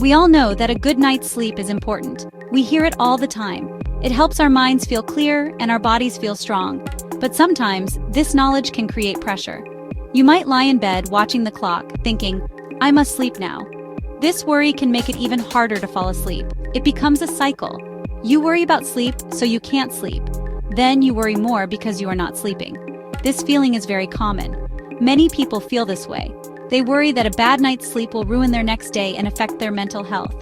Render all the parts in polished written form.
We all know that a good night's sleep is important. We hear it all the time. It helps our minds feel clear and our bodies feel strong. But sometimes, this knowledge can create pressure. You might lie in bed watching the clock, thinking, "I must sleep now." This worry can make it even harder to fall asleep. It becomes a cycle. You worry about sleep, so you can't sleep. Then you worry more because you are not sleeping. This feeling is very common. Many people feel this way. They worry that a bad night's sleep will ruin their next day and affect their mental health.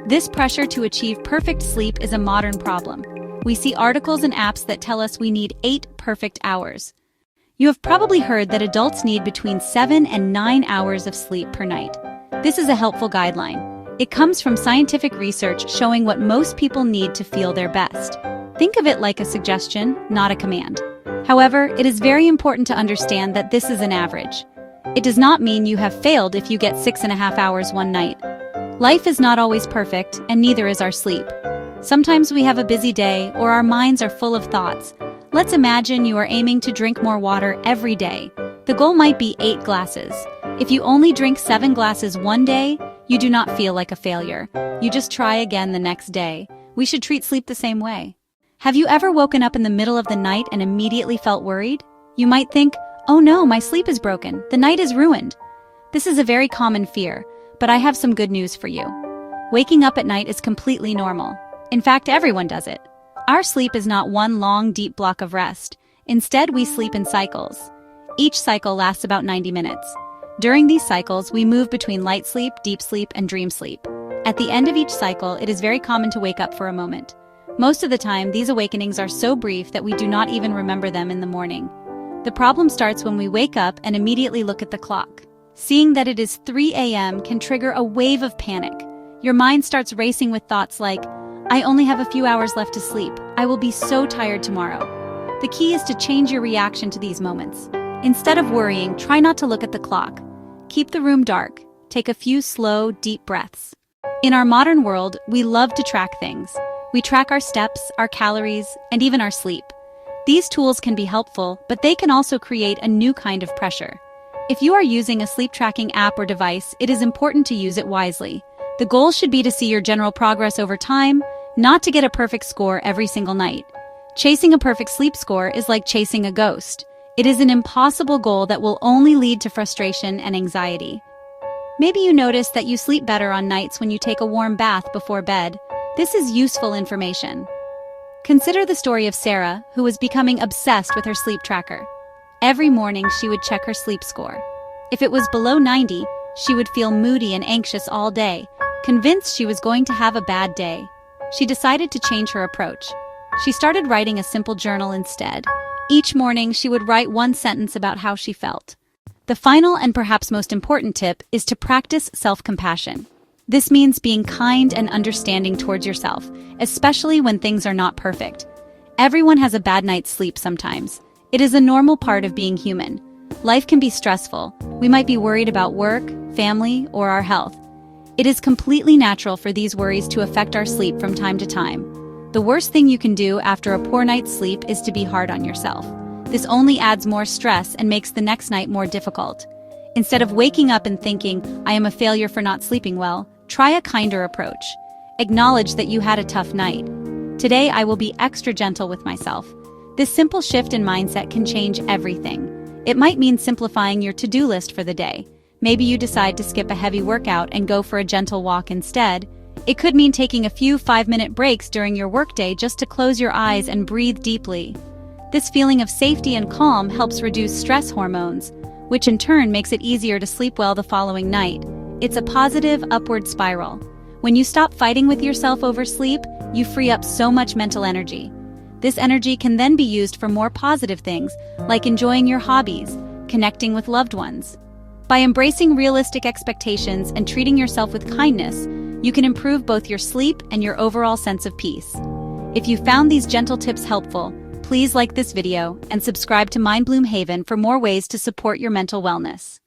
This pressure to achieve perfect sleep is a modern problem. We see articles and apps that tell us we need 8 perfect hours. You have probably heard that adults need between 7 and 9 hours of sleep per night. This is a helpful guideline. It comes from scientific research showing what most people need to feel their best. Think of it like a suggestion, not a command. However, it is very important to understand that this is an average. It does not mean you have failed if you get 6.5 hours one night. Life is not always perfect, and neither is our sleep. Sometimes we have a busy day or our minds are full of thoughts. Let's imagine you are aiming to drink more water every day. The goal might be 8 glasses. If you only drink 7 glasses one day, you do not feel like a failure. You just try again the next day. We should treat sleep the same way. Have you ever woken up in the middle of the night and immediately felt worried? You might think, "Oh no, my sleep is broken. The night is ruined." This is a very common fear, but I have some good news for you. Waking up at night is completely normal. In fact, everyone does it. Our sleep is not one long, deep block of rest. Instead, we sleep in cycles. Each cycle lasts about 90 minutes. During these cycles, we move between light sleep, deep sleep, and dream sleep. At the end of each cycle, it is very common to wake up for a moment. Most of the time, these awakenings are so brief that we do not even remember them in the morning. The problem starts when we wake up and immediately look at the clock. Seeing that it is 3 a.m. can trigger a wave of panic. Your mind starts racing with thoughts like, "I only have a few hours left to sleep. I will be so tired tomorrow." The key is to change your reaction to these moments. Instead of worrying, try not to look at the clock. Keep the room dark. Take a few slow, deep breaths. In our modern world, we love to track things. We track our steps, our calories, and even our sleep. These tools can be helpful, but they can also create a new kind of pressure. If you are using a sleep tracking app or device, it is important to use it wisely. The goal should be to see your general progress over time, not to get a perfect score every single night. Chasing a perfect sleep score is like chasing a ghost. It is an impossible goal that will only lead to frustration and anxiety. Maybe you notice that you sleep better on nights when you take a warm bath before bed. This is useful information. Consider the story of Sarah, who was becoming obsessed with her sleep tracker. Every morning, she would check her sleep score. If it was below 90, she would feel moody and anxious all day, convinced she was going to have a bad day. She decided to change her approach. She started writing a simple journal instead. Each morning, she would write one sentence about how she felt. The final and perhaps most important tip is to practice self-compassion. This means being kind and understanding towards yourself, especially when things are not perfect. Everyone has a bad night's sleep sometimes. It is a normal part of being human. Life can be stressful. We might be worried about work, family, or our health. It is completely natural for these worries to affect our sleep from time to time. The worst thing you can do after a poor night's sleep is to be hard on yourself. This only adds more stress and makes the next night more difficult. Instead of waking up and thinking, "I am a failure for not sleeping well," try a kinder approach. Acknowledge that you had a tough night. Today, I will be extra gentle with myself. This simple shift in mindset can change everything. It might mean simplifying your to-do list for the day. Maybe you decide to skip a heavy workout and go for a gentle walk instead. It could mean taking a few 5-minute breaks during your workday just to close your eyes and breathe deeply. This feeling of safety and calm helps reduce stress hormones, which in turn makes it easier to sleep well the following night. It's a positive, upward spiral. When you stop fighting with yourself over sleep, you free up so much mental energy. This energy can then be used for more positive things, like enjoying your hobbies, connecting with loved ones. By embracing realistic expectations and treating yourself with kindness, you can improve both your sleep and your overall sense of peace. If you found these gentle tips helpful, please like this video and subscribe to MindBloom Haven for more ways to support your mental wellness.